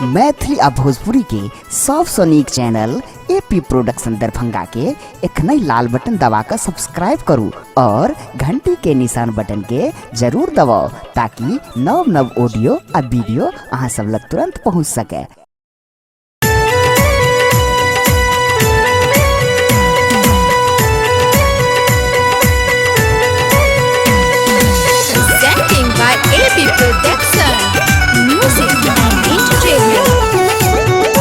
मैथिली आ भोजपुरी के सबसे नीक चैनल एपी प्रोडक्शन दरभंगा के एखनई लाल बटन दबाकर सब्सक्राइब करू और घंटी के निशान बटन के जरूर दबाओ ताकि नव नव ऑडियो आ वीडियो अहाँ सब लग तुरंत पहुँच सके। Presenting by AP Production, Music and Entertainment.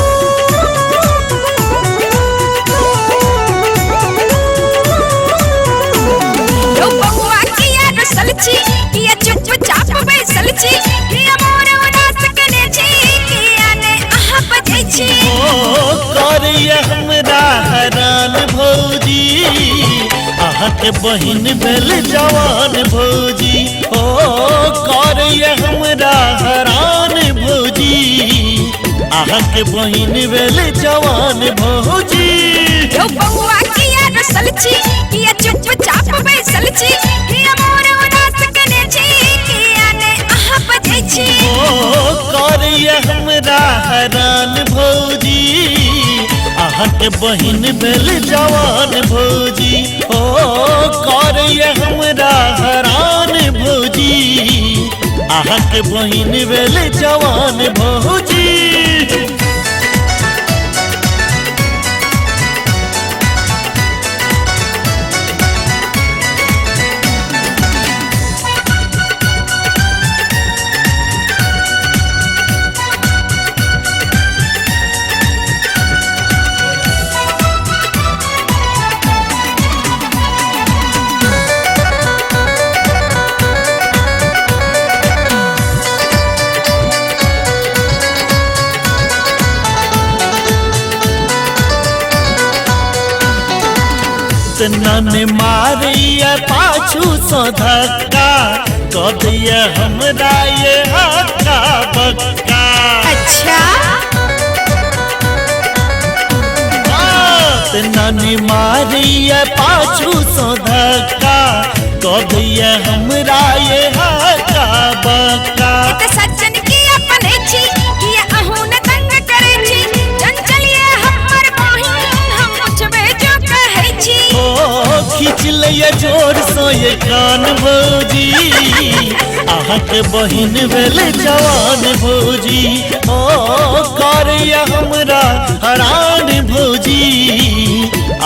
Yo बबुआ किया रसल छी किया चुपचाप बैसल छी किया मोर उदास कने छी किया ने आहा बजै छी ओ करिया हमरा हरान भौजी आहा के बहिन भेल जवान भौजी ओ करिया हमरा हरान भौजी आहा के बहिन भेल जवान भौजी। यो बबुआ किया रसल छी किया चुपचाप बैसल छी किया मोर उदास कने छी किया ने आहा बजै छी ओ करिया हमरा हरान भौजी आहा के बहिन भेल जवान भौजी ओ करिया हमरा हरान भौजी आहा के बहिन भेल जवान भौजी। ने मारिया पाछू सो धक्का कह दिया हमरा ये हक्का बक्का। अच्छा ने मारिया पाछू सो धक्का कह दिया हमरा ये हक्का बक्का। त सज्जन की अपने छी किया अहू न तंग करे छी चंचलिए हमर बहिन हम मुझबे जो कहै छी ओ खींच लिया जोर सो ये कान भौजी आहा के बहिन भेल जवान भौजी ओ करिया हमरा हरान भौजी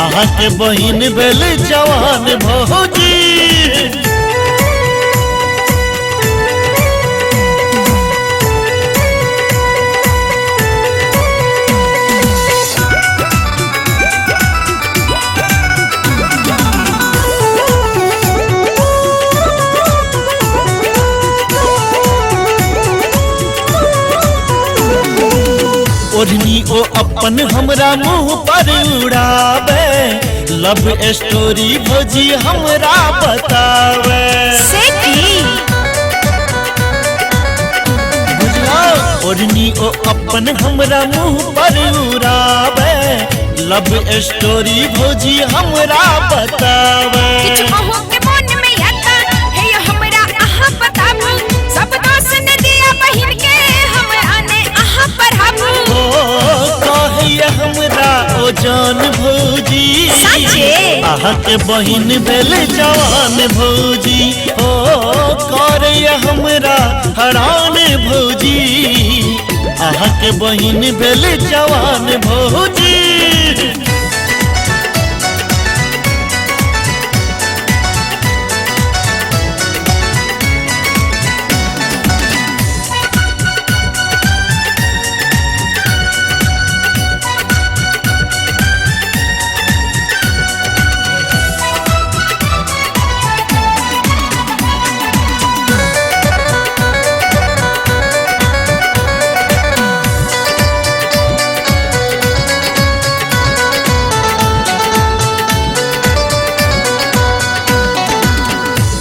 आहा के बहिन भेल जवान भौजी। ओढ़नी ओ अपन हमरा मुँह पर उड़ावे लव स्टोरी भौजी हमरा बतावे से की बुझलो ओढ़नी ओ अपन हमरा मुँह पर उड़ावे लव स्टोरी भौजी हमरा बतावे किछ कहू के मन में आता हे यो हमरा आहा बताबू सब दोस्त ने दिया बहिन के हमरा ने आहा पढ़ाबू कहिया हमरा ओ जान भौजी आहा के बहिन भेल जवान भौजी ओ करिया हमरा हरान भौजी आहा के बहिन भेल जवान भौजी।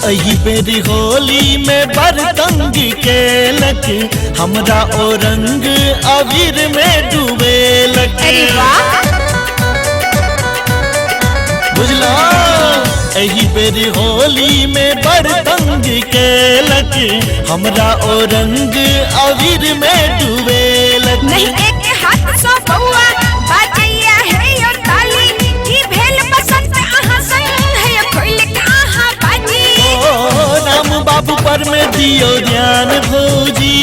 एही बेरी होली में बरतंग केलक हमरा ओ रंग अबीर में डूबेलक। अरे वाह बुझला एही बेरी होली में बरतंग केलक हमरा ओ रंग अबीर में डूबेलक। नहीं एक हाथ सो बउआ बाजैया है यो ताली की भेल बसंत आहा संग है यो खोल कहाँ बाजी ओ राम बाबू पर में दियो ध्यान भौजी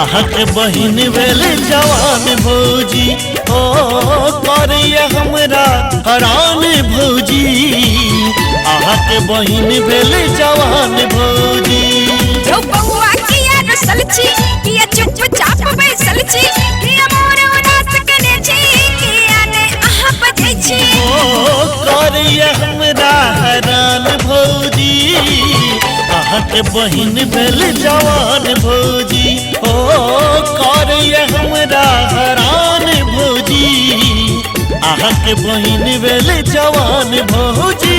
आहा के बहिन भेल जवान भौजी ओ करिए हमरा हरान भौजी आहा के बहिन भेल जवान भौजी जो बउआ किया रसल छी किया चुपचाप बैसल छी किया मोर उदास कने छी किया ने आहा बजै छी ओ करिए हमरा हरान भौजी आहा के बहिन भेल जवान भौजी ओ करिए हमरा हरान भौजी आहा के बहिन भेल जवान भौजी